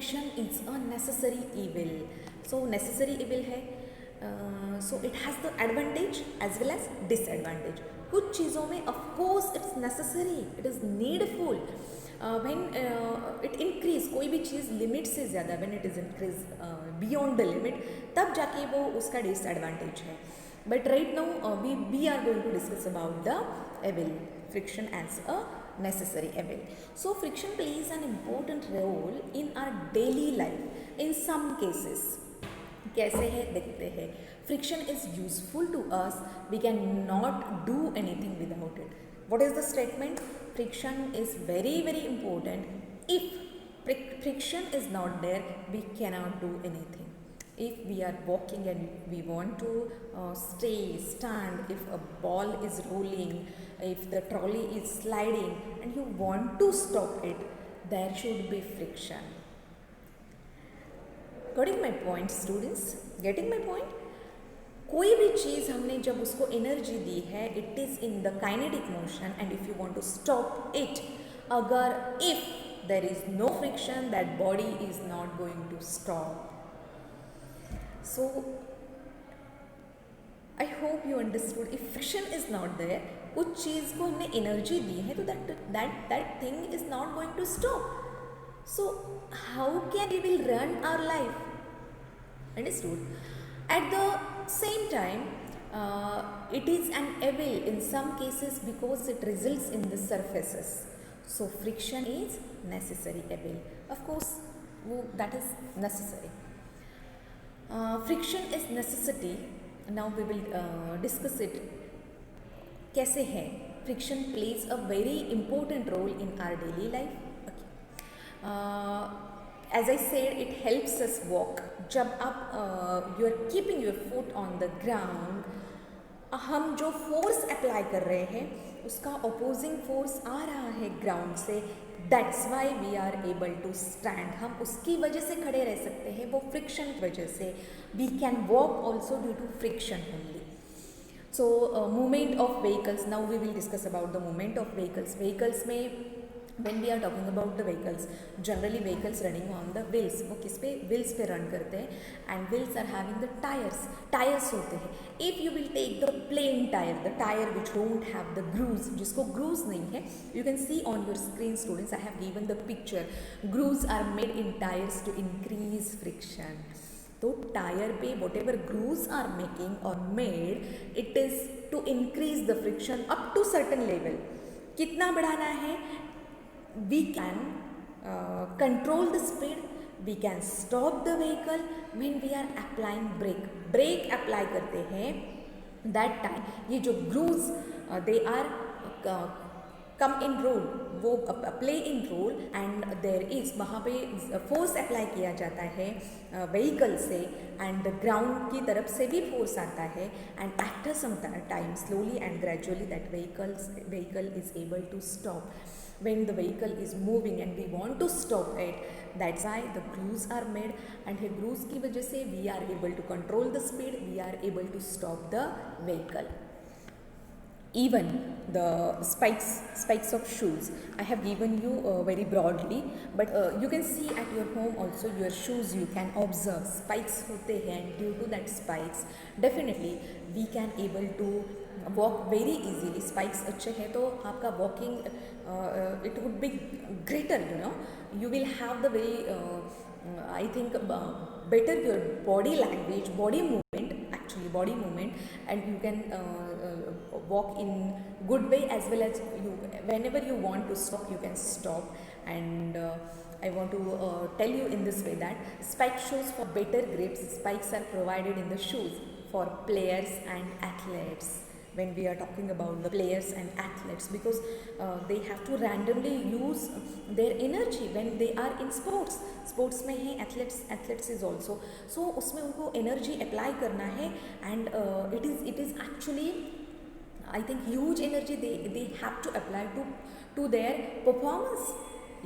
friction is a necessary evil. So necessary evil है, so it has the advantage as well as disadvantage. कुछ चीज़ों में of course it's necessary, it is needful. When it increase, कोई भी चीज़ limit से ज़्यादा when it is increase beyond the limit, तब जाके वो उसका disadvantage है. But right now we are going to discuss about the evil, friction as a necessary evil. So friction plays an important role in our daily life in some cases. कैसे है देखते हैं. Friction is useful to us, we can not do anything without it. What is the statement? Friction is very very important. If friction is not there, we cannot do anything. If we are walking and we want to stand, if a ball is rolling, if the trolley is sliding and you want to stop it, there should be friction. Getting my point, students? Getting my point? कोई भी चीज़ हमने जब उसको energy दी है, it is in the kinetic motion, and if you want to stop it, अगर if there is no friction, that body is not going to stop. So I hope you understood. If friction is not there, कुछ चीज़ को हमने energy दी है, तो that thing is not going to stop. So how can we will run our life? Understood? At the same time, it is an evil in some cases because it results in the surfaces. So friction is necessary evil. Of course, that is necessary. Friction is necessity. Now we will discuss it. कैसे है? Friction plays a very important role in our daily life. As I said, it helps us walk. जब आप you are keeping your foot on the ground, हम जो force apply कर रहे हैं उसका अपोजिंग फोर्स आ रहा है ग्राउंड से. That's why we are able to stand. हम उसकी वजह से खड़े रह सकते हैं, वो फ्रिक्शन की वजह से. We can walk also due to friction only. So movement of vehicles. Now we will discuss about the movement of vehicles. Vehicles में when we are talking about the vehicles, generally vehicles running on the wheels. वो किस पे? wheels पे run करते हैं, and wheels are having the tires होते हैं. If you will take the plain tire, the tire which don't have the grooves, जिसको grooves नहीं है, you can see on your screen, students, I have given the picture. Grooves are made in tires to increase friction. तो tyre पे whatever grooves are making or made, it is to increase the friction up to certain level. कितना बढ़ाना है? We can control the speed, we can stop the vehicle when we are applying brake. Brake apply करते हैं, that time ये जो grooves they are come in role, वो play in role, and there is वहाँ पे force apply किया जाता है vehicle से, and ground की तरफ से भी force आता है, and after some time slowly and gradually that vehicle is able to stop. When the vehicle is moving and we want to stop it, that's why the grooves are made, and here grooves की वजह से we are able to control the speed, we are able to stop the vehicle. Even the spikes of shoes, I have given you very broadly, but you can see at your home also your shoes, you can observe spikes होते हैं, and due to that spikes definitely we can able to walk very easily. Spikes अच्छे हैं तो आपका walking it would be greater, you know. You will have the very I think better your body language, body movement, and you can walk in good way, as well as you whenever you want to stop, you can stop. And I want to tell you in this way that spike shoes for better grips. Spikes are provided in the shoes for players and athletes. When we are talking about the players and athletes, because they have to randomly use their energy when they are in sports में है athletes is also, so उसमें उनको energy apply करना है, and it is actually I think huge energy they have to apply to their performance.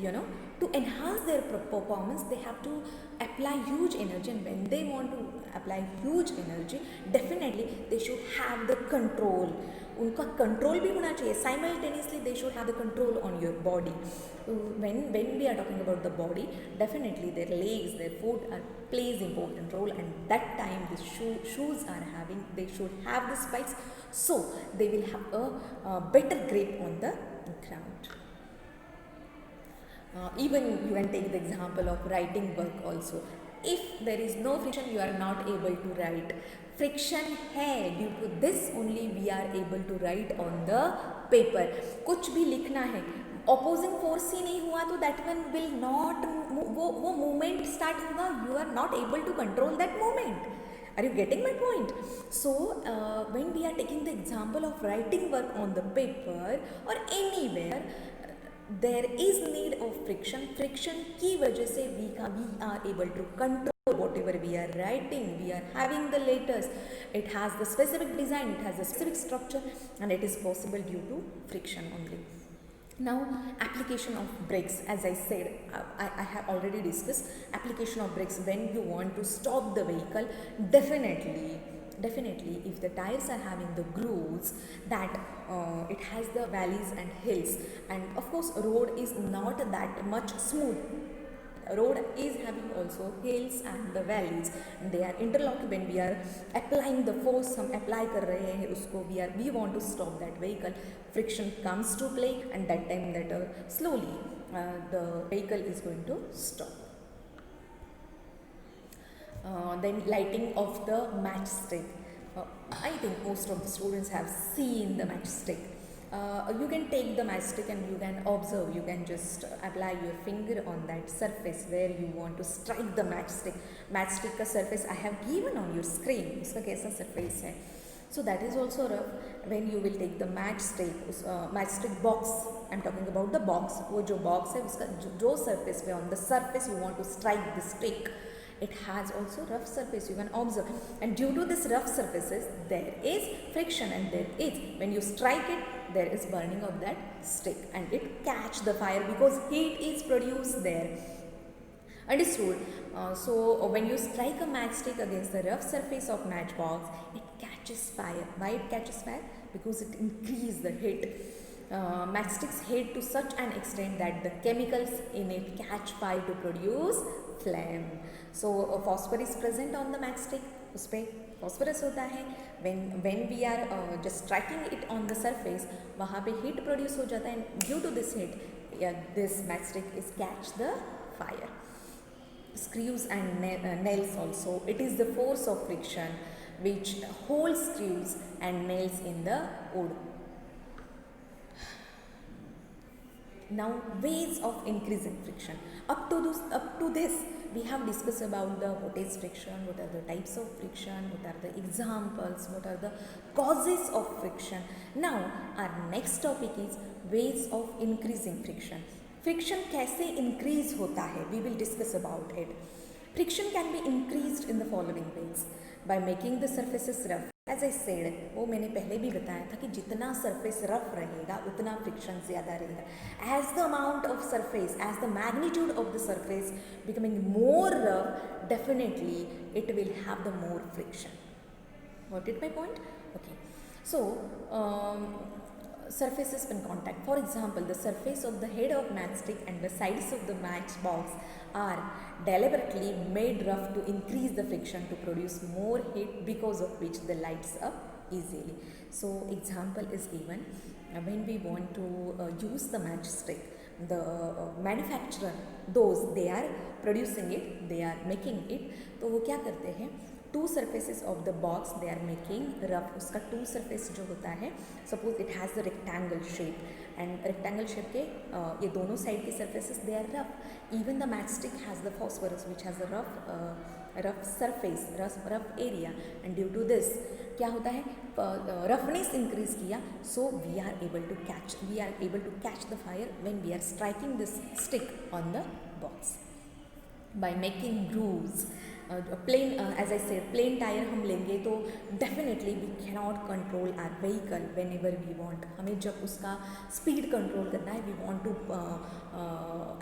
you know, to enhance their performance they have to apply huge energy, and when they want to apply huge energy definitely they should have the control. उनका control भी होना चाहिए. Simultaneously they should have the control on your body. when we are talking about the body, definitely their legs, their foot are plays important role, and that time the shoes are having, they should have the spikes, so they will have a better grip on the ground. Even you can take the example of writing work also. If there is no friction you are not able to write. Friction है, due to this only we are able to write on the paper. कुछ भी लिखना है, opposing force ही नहीं हुआ तो that one will not, वो movement start होगा, you are not able to control that movement. Are you getting my point? So when we are taking the example of writing work on the paper or anywhere, there is need of friction. Friction की वजह से we are able to control whatever we are writing. We are having the letters, it has the specific design, it has the specific structure, and it is possible due to friction only. Now application of brakes, as I said, I have already discussed application of brakes when you want to stop the vehicle. Definitely if the tires are having the grooves, that it has the valleys and hills, and of course road is not that much smooth. Road is having also hills and the valleys, and they are interlocked. When we are applying the force, हम apply कर रहे हैं उसको, we want to stop that vehicle, friction comes to play, and that time that slowly the vehicle is going to stop. Then lighting of the matchstick. I think most of the students have seen the matchstick. You can take the matchstick and you can observe, you can just apply your finger on that surface where you want to strike the matchstick. Matchstick का surface I have given on your screen, उसका कैसा surface है. So that is also rough. When you will take the matchstick box, I am talking about the box, वो जो box है उसका जो surface पे, on the surface you want to strike the stick, it has also rough surface, you can observe, and due to this rough surfaces there is friction, and there is, when you strike it there is burning of that stick and it catch the fire because heat is produced there. Understood? So when you strike a matchstick against the rough surface of matchbox, it catches fire. Why it catches fire? Because it increases the heat. Matchsticks heat to such an extent that the chemicals in it catch fire to produce flame. So phosphorus is present on the matchstick, उस पर phosphorus होता है. when we are just striking it on the surface, वहाँ पे heat produce हो जाता है, and due to this heat, this matchstick is catch the fire. Screws and nails also, it is the force of friction which holds screws and nails in the wood. Now ways of increasing friction. Up to this we have discussed about the what is friction, what are the types of friction, what are the examples, what are the causes of friction. Now our next topic is ways of increasing friction. Friction कैसे increase होता है, we will discuss about it. Friction can be increased in the following ways. By making the surfaces rough. As I said, वो मैंने पहले भी बताया था कि जितना surface rough रहेगा उतना friction ज़्यादा रहेगा. As the amount of surface, as the magnitude of the surface becoming more rough, definitely it will have the more friction. Got it my point? Okay. So surfaces in contact. For example, the surface of the head of matchstick and the sides of the matchbox are deliberately made rough to increase the friction to produce more heat, because of which the lights up easily. So example is given when we want to use the matchstick. The manufacturer, those they are producing it, they are making it, तो वो क्या करते हैं, two surfaces of the box they are making rough. उसका two surface जो होता है, suppose it has the rectangle shape, and rectangle shape के ये दोनों साइड के surfaces they are rough. Even the matchstick has the phosphorus which has the rough surface, rough area, and due to this क्या होता है, roughness increase किया, so we are able to catch the fire when we are striking this stick on the box. By making grooves, plain as I said plain tyre हम लेंगे तो definitely we cannot control our vehicle whenever we want. हमें जब उसका speed control करना है, we want to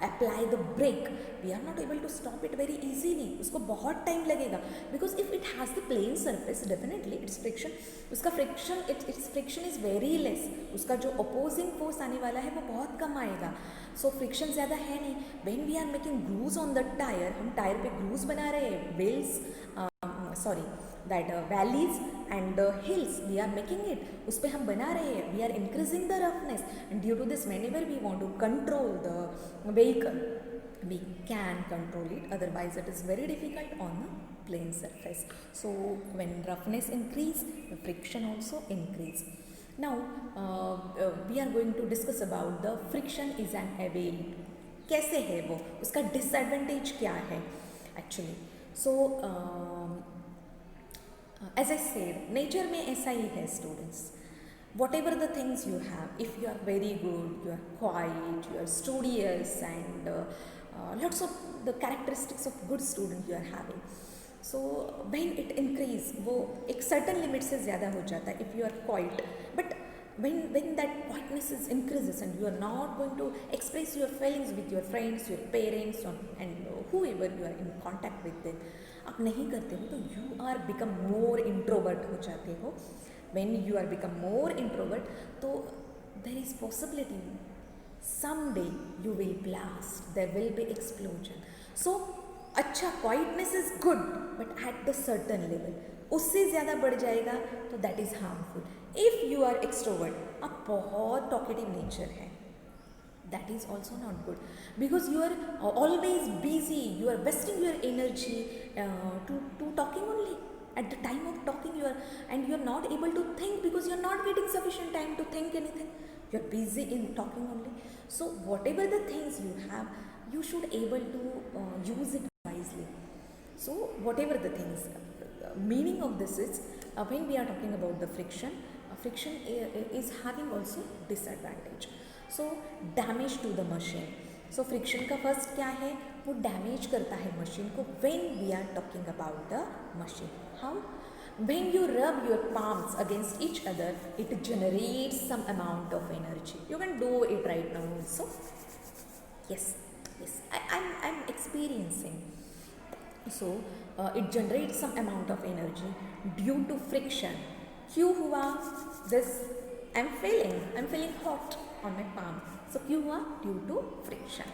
apply the brake, we are not able to stop it very easily. उसको बहुत टाइम लगेगा because if it has the plain surface definitely its friction, उसका friction its friction is very less. उसका जो opposing force आने वाला है वो बहुत कम आएगा. सो फ्रिक्शन ज़्यादा है नहीं. When we are making grooves on the tyre, हम टायर पे ग्रूव्स बना रहे हैं, wells sorry that valleys and hills we are making it, उस पर हम बना रहे हैं. We are increasing the roughness and due to this whenever we want to control the vehicle we can control it, otherwise it is very difficult on a plane surface. So when roughness increase, the friction also increase. Now we are going to discuss about the friction is an avail. कैसे है वो, उसका disadvantage क्या है actually. So as I said, nature में ऐसा ही है students. Whatever the things you have, if you are very good, you are quiet, you are studious and lots of the characteristics of good student you are having. So when it increase, वो एक certain limit से ज़्यादा हो जाता है if you are quiet. But when that quietness is increases and you are not going to express your feelings with your friends, your parents and whoever you are in contact with them, आप नहीं करते हो तो you are become more introvert हो जाते हो. When you are become more introvert, तो there is possibility someday you will blast, there will be explosion. So अच्छा quietness is good but at the certain level, उससे ज़्यादा बढ़ जाएगा तो that is harmful. If you are extrovert, आप बहुत talkative nature है, that is also not good because you are always busy, you are wasting your energy to talking only. At the time of talking you are, and you are not able to think because you are not getting sufficient time to think anything, you are busy in talking only. So whatever the things you have, you should able to use it wisely. So whatever the things, meaning of this is when we are talking about the friction, friction is having also disadvantage. So damage to the machine. So friction का first क्या है, वो damage करता है machine को when we are talking about the machine. How? When you rub your palms against each other, it generates some amount of energy. You can do it right now also. Yes, I'm experiencing. So it generates some amount of energy due to friction. क्यों हुआ this? I'm feeling hot on my palm. So क्यों हुआ? Due to friction.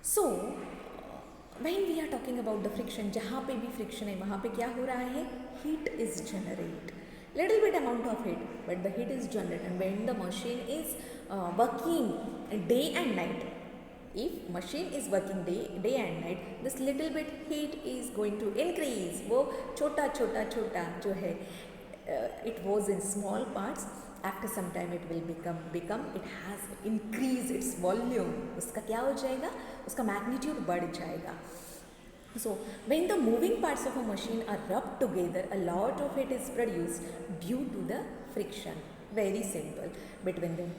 So when we are talking about the friction, जहाँ पे भी friction है वहाँ पे क्या हो रहा है? Heat is generated. Little bit amount of heat, but the heat is generated. And when the machine is working day and night, if machine is working day and night, this little bit heat is going to increase. वो छोटा जो है, it was in small parts. After some time it will become it has increased its volume. उसका क्या हो जाएगा? उसका magnitude बढ़ जाएगा. So when the moving parts of a machine are rubbed together, a lot of heat is produced due to the friction. Very simple between them.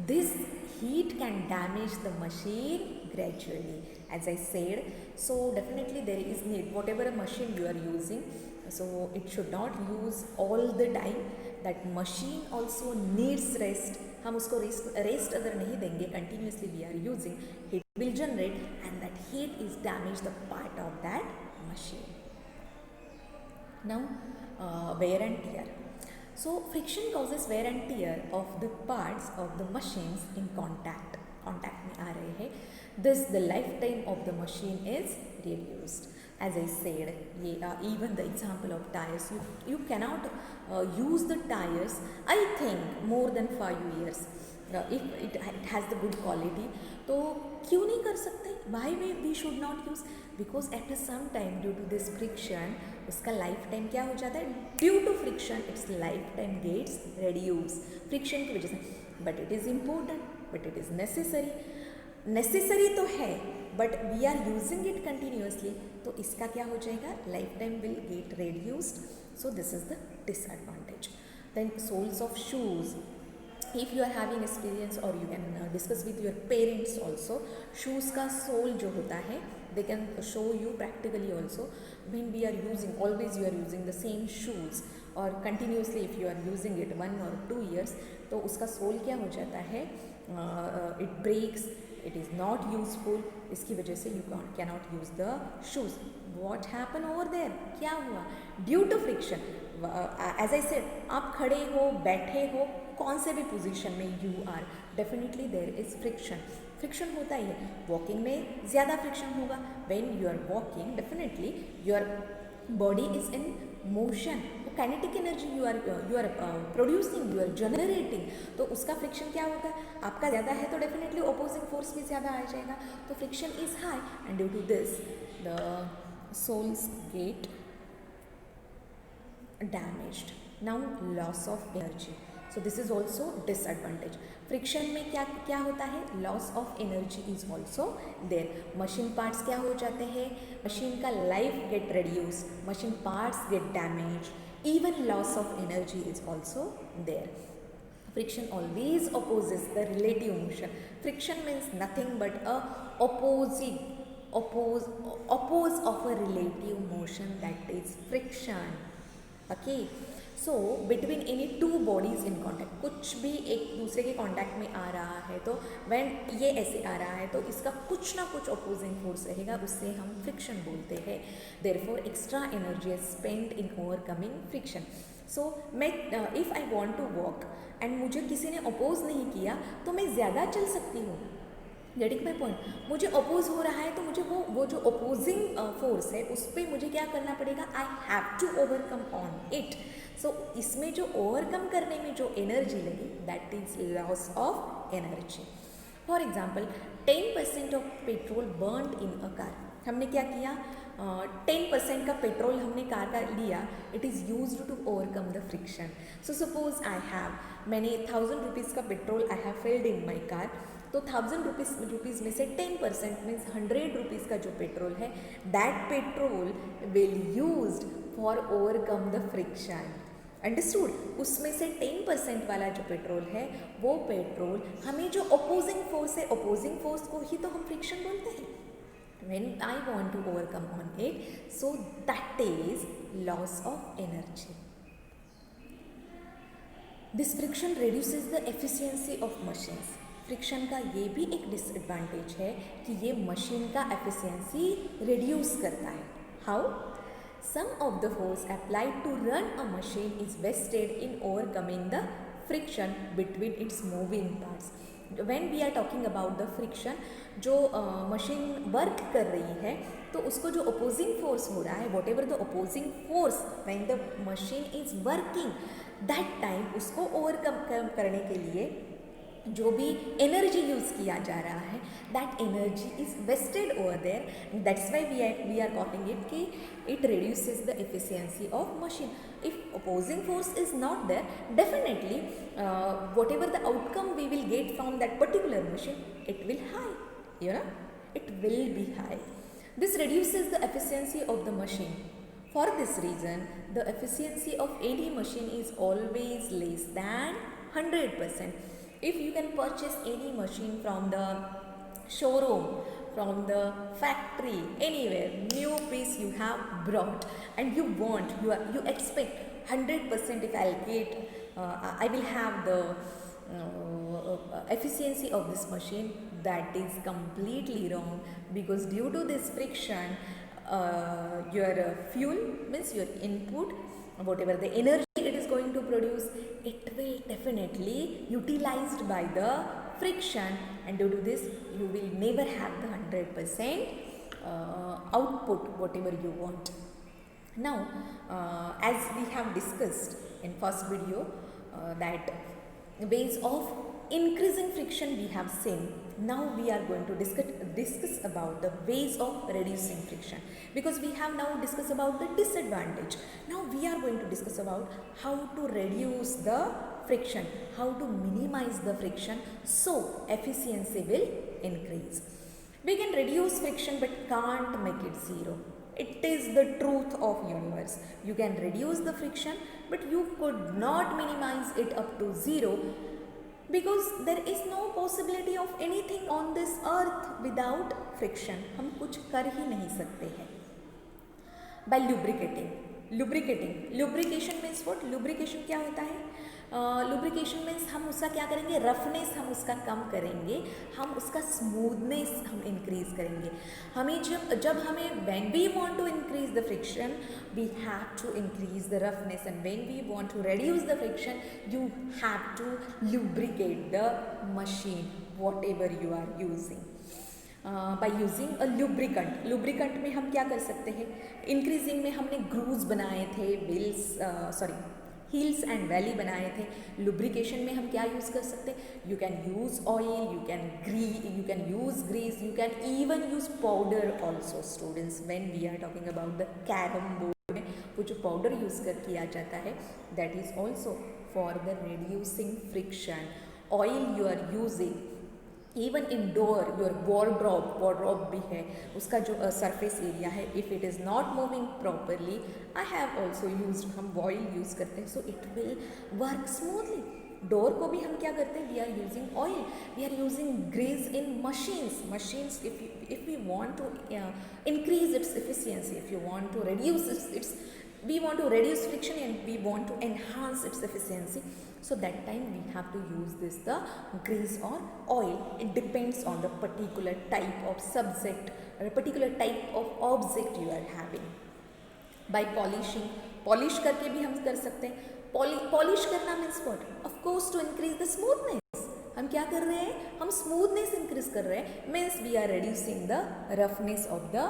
This heat can damage the machine gradually, as I said. So definitely there is need, whatever a machine you are using, so it should not use all the time. That machine also needs rest. हम उसको rest अगर नहीं देंगे, continuously we are using, heat will generate and that heat is damage the part of that machine. Now wear and tear. So friction causes wear and tear of the parts of the machines in contact में आ रहे हैं. This the lifetime of the machine is reduced. As I said, even the example of tires, you cannot use the tires, I think, more than 5 years. If it has the good quality, तो क्यों नहीं कर सकते? Why we should not use? Because at some time due to this friction, उसका life time क्या हो जाता है? Due to friction, its lifetime gets reduced. Friction की वजह से. But it is important, but it is necessary. Necessary तो है but we are using it continuously, तो इसका क्या हो जाएगा? Life time will get reduced. So this is the disadvantage. Then soles of shoes. If you are having experience और you can discuss with your parents also, shoes का sole जो होता है they can show you practically also. When we are using, always you are using the same shoes और continuously if you are using it 1 or 2 years, तो उसका soul क्या हो जाता है, it breaks, it is not useful, इसकी वजह से you cannot use the shoes. What happened over there? क्या हुआ? Due to friction. As I said, आप खड़े हो, बैठे हो, कौन से भी पोजीशन में you are, definitely there is friction. Friction होता ही है. वॉकिंग में ज़्यादा फ्रिक्शन होगा. When you are walking, definitely your body is in motion. Kinetic energy you are producing, you are generating. तो उसका फ्रिक्शन क्या होगा, आपका ज़्यादा है तो डेफिनेटली अपोजिंग फोर्स भी ज़्यादा आ जाएगा. तो friction is high and due to this the soles get damaged. Now loss of energy. So this is also disadvantage. Friction में क्या क्या होता है, loss of energy is also there. Machine parts क्या हो जाते हैं, मशीन का life get reduce, machine parts get damage, even loss of energy is also there. Friction always opposes the relative motion. Friction means nothing but a oppose of a relative motion, that is friction. Okay, so between any two bodies in contact, कुछ भी एक दूसरे के contact में आ रहा है तो when ये ऐसे आ रहा है तो इसका कुछ ना कुछ opposing force रहेगा, उससे हम friction बोलते हैं. therefore extra energy is spent in overcoming friction. so मैं if I want to walk and मुझे किसी ने oppose नहीं किया तो मैं ज़्यादा चल सकती हूँ. Getting my point. मुझे अपोज हो रहा है तो मुझे वो जो अपोजिंग फोर्स है उस पर मुझे क्या करना पड़ेगा, I have to overcome on it. So इसमें जो ओवरकम करने में जो एनर्जी लगी, that is loss of energy. For example 10% of petrol burned in a car. हमने क्या किया, 10% का पेट्रोल हमने कार का लिया, it is use to overcome the friction. So suppose I have, मैंने 1000 रुपीज़ का petrol I have filled in my car. तो 1000 रुपीज़ में से 10% मीन्स 100 रुपीज़ का जो पेट्रोल है, that petrol will used for overcome the friction. Understood. उसमें से 10% वाला जो पेट्रोल है वो पेट्रोल हमें जो अपोजिंग फोर्स है, अपोजिंग फोर्स को ही तो हम फ्रिक्शन बोलते हैं. when I want to overcome on it, so that is loss of energy. This friction reduces the efficiency of machines. Friction का ये भी एक डिसएडवांटेज है कि ये मशीन का एफिशिएंसी रिड्यूस करता है. How? Some of the force applied to run a machine is wasted in overcoming the friction between its moving parts. When we are talking about the friction, जो machine work कर रही है तो उसको जो opposing force हो रहा है, what ever the opposing force when the machine is working, that time उसको ओवरकम करने के लिए जो भी एनर्जी यूज़ किया जा रहा है, that energy is wasted over there. That's why we are calling it कि it reduces the efficiency of machine. If opposing force is not there, definitely whatever the outcome we will get from that particular machine, it will high, you know, it will be high. This reduces the efficiency of the machine. For this reason, the efficiency of any machine is always less than 100%. If you can purchase any machine from the showroom, from the factory, anywhere, new piece you have brought and you expect 100% if I'll get, I will have the efficiency of this machine, that is completely wrong, because due to this friction, your fuel means your input, whatever the energy it is going to produce, it will definitely utilized by the friction, and due to this you will never have the 100% output whatever you want. Now as we have discussed in first video, that ways of increasing friction we have seen. Now we are going to discuss about the ways of reducing friction, because we have now discussed about the disadvantage. Now we are going to discuss about how to reduce the friction, how to minimize the friction so efficiency will increase. We can reduce friction but can't make it zero. It is the truth of universe. You can reduce the friction but you could not minimize it up to zero. Because there is no possibility of anything on this earth without friction. हम कुछ कर ही नहीं सकते हैं. By lubrication means what? Lubrication क्या होता है? लुब्रिकेशन मीन्स हम उसका क्या करेंगे? रफनेस हम उसका कम करेंगे, हम उसका स्मूथनेस हम इंक्रीज करेंगे. हमें जब हमें when we want to increase the friction we have to increase the roughness, and when we want to reduce the friction you have to lubricate the machine whatever you are using. By using a lubricant. Lubricant में हम क्या कर सकते हैं? Increasing में हमने grooves बनाए थे, हील्स एंड वैली बनाए थे. लुब्रिकेशन में हम क्या यूज़ कर सकते हैं? You can use oil, you can use grease, you can even use powder also. Students, when we are talking about the carrom board में वो जो पाउडर यूज़ कर किया जाता है that is also for the reducing friction. Oil you are using even indoor, your wardrobe भी है, उसका जो सरफेस एरिया है, if it is not moving properly, I have also use, हम ऑयल यूज़ करते हैं, so it will work smoothly. Door को भी हम क्या करते हैं? We are using oil, we are using grease in machines. If we want to increase its efficiency, if you want to reduce its we want to reduce friction and we want to enhance its efficiency, so that time we have to use the grease or oil. It depends on the particular type of subject or a particular type of object you are having. By polishing, polish करके भी हम कर सकते हैं. Polish करना means what? Of course to increase the smoothness. हम क्या कर रहे हैं? हम स्मूथनेस इंक्रीज कर रहे हैं, means we are reducing the roughness of the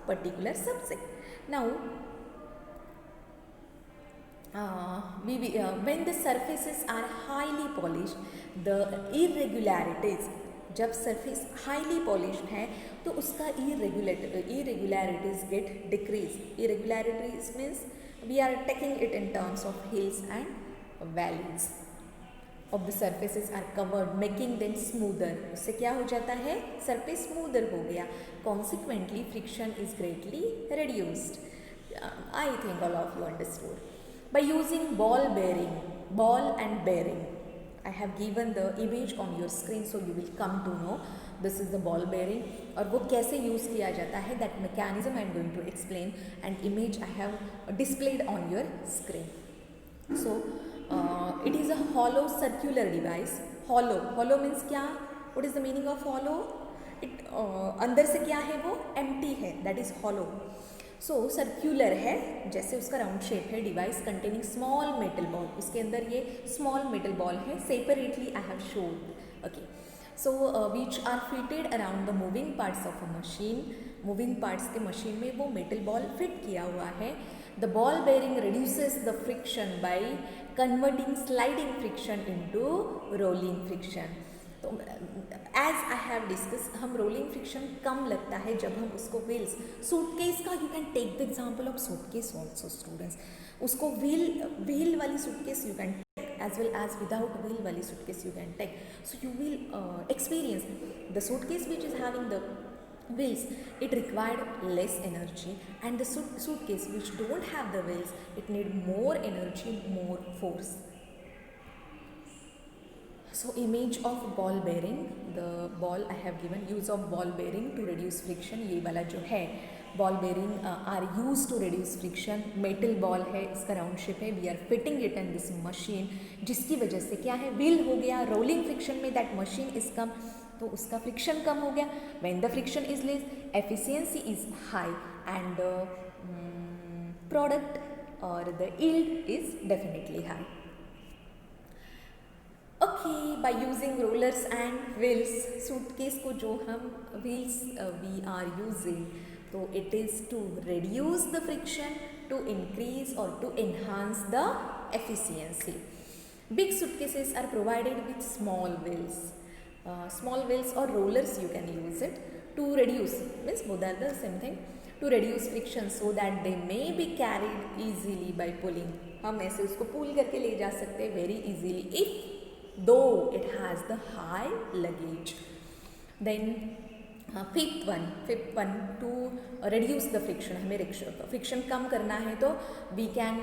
particular subject. Now when the surfaces are highly polished, the irregularities, जब surface highly polished है तो उसका irregularities get decreased. Irregularities means we are taking it in terms of hills and valleys of the surfaces are covered, making them smoother. उससे क्या हो जाता है? surface smoother हो गया. Consequently, friction is greatly reduced. I think all of you understood. By using ball and bearing, I have given the image on your screen, so you will come to know this is the ball bearing. और वो कैसे use किया जाता है, that mechanism I am going to explain, and image I have displayed on your screen. So it is a hollow circular device. Hollow means क्या? What is the meaning of hollow? It अंदर से क्या है? वो empty है, that is hollow. So circular है, जैसे उसका राउंड शेप है. Device containing small metal ball, उसके अंदर ये स्मॉल मेटल बॉल है. Separately I have showed. Okay, so which are fitted around the moving parts of a machine. Moving parts के machine में वो मेटल बॉल फिट किया हुआ है. The ball bearing reduces the friction by converting sliding friction into rolling friction. तो as I have discuss, हम rolling friction कम लगता है जब हम उसको व्हील्स, सूटकेस का you can take the example of suitcase also. Students, उसको व्हील वाली suitcase you can take as well as without wheel वाली suitcase you can take. So you will experience the suitcase which is having the wheels, it required less energy, and the suitcase which don't have the wheels, it need more energy, more force. So image of ball bearing, the ball I have given, use of ball bearing to reduce friction. ये वाला जो है ball bearing are used to reduce friction. metal ball है, इसका round shape है, we are fitting it in this machine, जिसकी वजह से क्या है, wheel हो गया, rolling friction में that machine is कम, तो उसका friction कम हो गया. when the friction is less, efficiency is high, and the product or the yield is definitely high. Okay, by using rollers and wheels, suitcase को जो हम wheels we are using, तो it is to reduce the friction, to increase or to enhance the efficiency. Big suitcases are provided with small wheels. Small wheels or rollers you can use it to reduce, means both are the same thing, to reduce friction so that they may be carried easily by pulling. हम ऐसे उसको pull करके ले जा सकते हैं very easily though it has the high luggage. Then fifth one to reduce the friction. हमें friction कम करना है तो वी कैन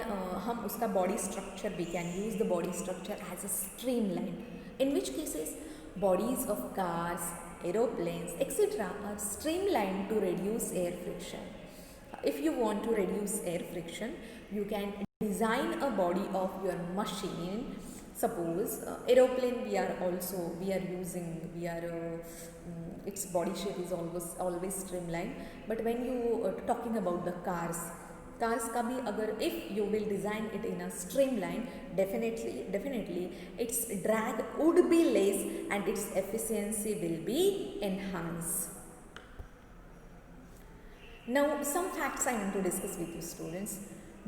हम उसका body structure we can use the body structure as a streamline, in which cases bodies of cars, aeroplanes, etc. are streamlined to reduce air friction. If you want to reduce air friction, you can design a body of your machine. Suppose aeroplane we are using its body shape is always streamlined. But when you talking about the cars का भी अगर if you will design it in a streamline, definitely its drag would be less and its efficiency will be enhance. Now some facts I want to discuss with you students.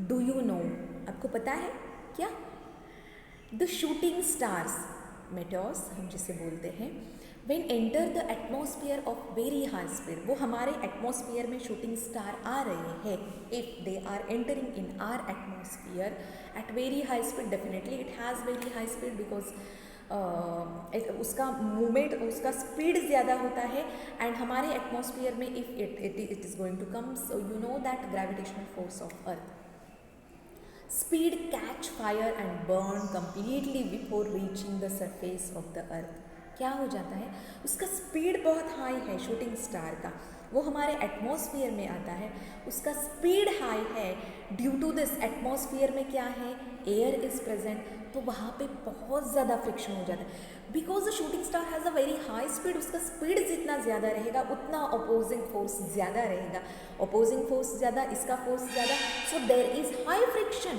Do you know, आपको पता है क्या? The shooting stars, मेटेओर्स हम जिसे बोलते हैं, when enter the atmosphere of very high speed, वो हमारे एटमॉस्फेयर में शूटिंग स्टार आ रहे हैं. if they are entering in our atmosphere at very high speed, definitely it has very high speed because उसका मूवमेंट, उसका स्पीड ज़्यादा होता है. एंड हमारे एटमॉस्फेयर में if it is going to come, so you know that gravitational force of earth, speed catch fire and burn completely before reaching the surface of the earth. क्या हो जाता है, उसका स्पीड बहुत हाई है shooting star का, वो हमारे एटमॉस्फेयर में आता है, उसका स्पीड हाई है. ड्यू टू दिस एटमॉस्फेयर में क्या है, एयर इज़ प्रेजेंट, तो वहाँ पे बहुत ज़्यादा फ्रिक्शन हो जाता है. Because the shooting star has a very high speed, उसका स्पीड जितना ज़्यादा रहेगा उतना अपोजिंग फोर्स ज़्यादा रहेगा. अपोजिंग फोर्स ज़्यादा, इसका फोर्स ज़्यादा, so there is high friction,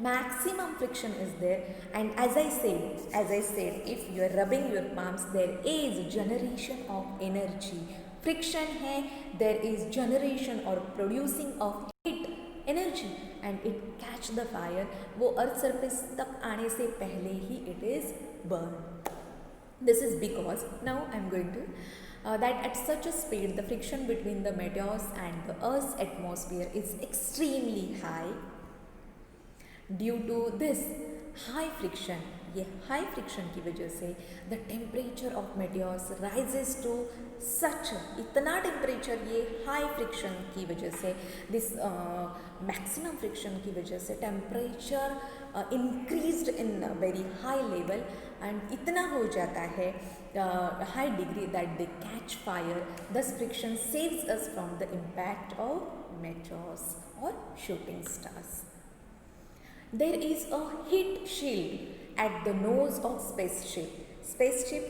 maximum friction is there. And as I said, if you are rubbing your palms, there is generation of energy. Friction है, there is generation or producing of heat energy and it catch the fire. वो earth surface तक आने से पहले ही it is burned. This is because now I am going to that at such a speed the friction between the meteors and the Earth's atmosphere is extremely high. Due to this high friction, ये high friction की वजह से the temperature of meteors rises to such, इतना temperature ये high friction की वजह से, this maximum friction की वजह से temperature increased in very high level and इतना हो जाता है high degree that they catch fire. Thus friction saves us from the impact of meteors और shooting stars. There is a heat shield at the nose of spaceship. spaceship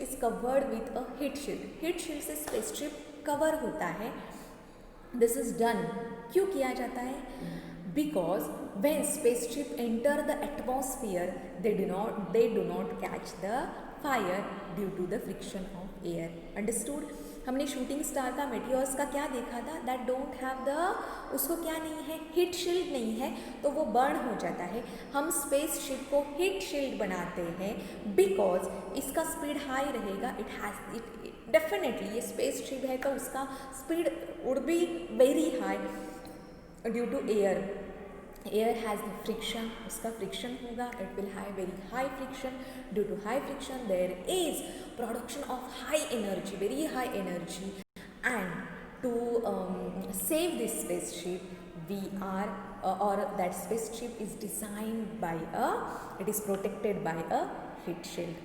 is covered with a heat shield. heat shield से spaceship cover होता है. This is done, क्यों किया जाता है? Because when spaceship enter the atmosphere, they do not catch the fire due to the friction of air. Understood? हमने shooting star का, मेटेओर्स का क्या देखा था, दैट डोंट हैव द, उसको क्या नहीं है, हीट शील्ड नहीं है, तो वो बर्न हो जाता है. हम स्पेस शिप को हीट शील्ड बनाते हैं बिकॉज इसका स्पीड हाई रहेगा. इट हैज़ इट डेफिनेटली, ये स्पेस शिप है तो उसका speed would be very high due to air. Air has the friction, उसका फ्रिक्शन होगा, it will have very high friction. Due to high friction there is production of high energy, very high energy. And to save this spaceship we are or that spaceship is designed by it is protected by a heat shield.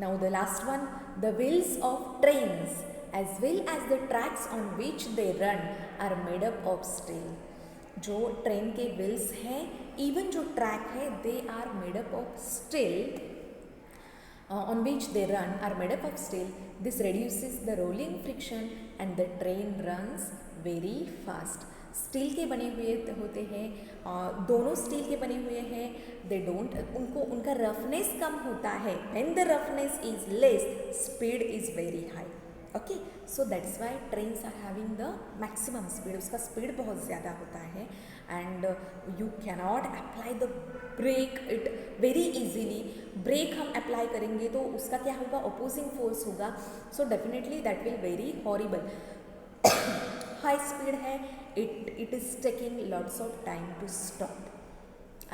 Now the last one, the wheels of trains as well as the tracks on which they run are made up of steel. जो train के wheels हैं, even जो track है, they are made up of steel. on which they run are made up of steel. This reduces the rolling friction and the train runs very fast. Steel के बने हुए होते हैं, दोनों स्टील के बने हुए हैं. दे डोंट, उनका रफनेस कम होता है. When the roughness is less, speed is very high. Okay, so that's why trains are having the maximum speed. उसका स्पीड बहुत ज़्यादा होता है and you cannot apply the brake it very easily. Brake हम apply करेंगे तो उसका क्या होगा, अपोजिंग फोर्स होगा. So definitely that will very horrible. High speed है, it is taking lots of time to stop.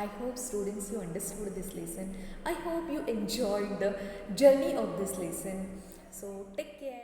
I hope students you understood this lesson. I hope you enjoyed the journey of this lesson. So take care.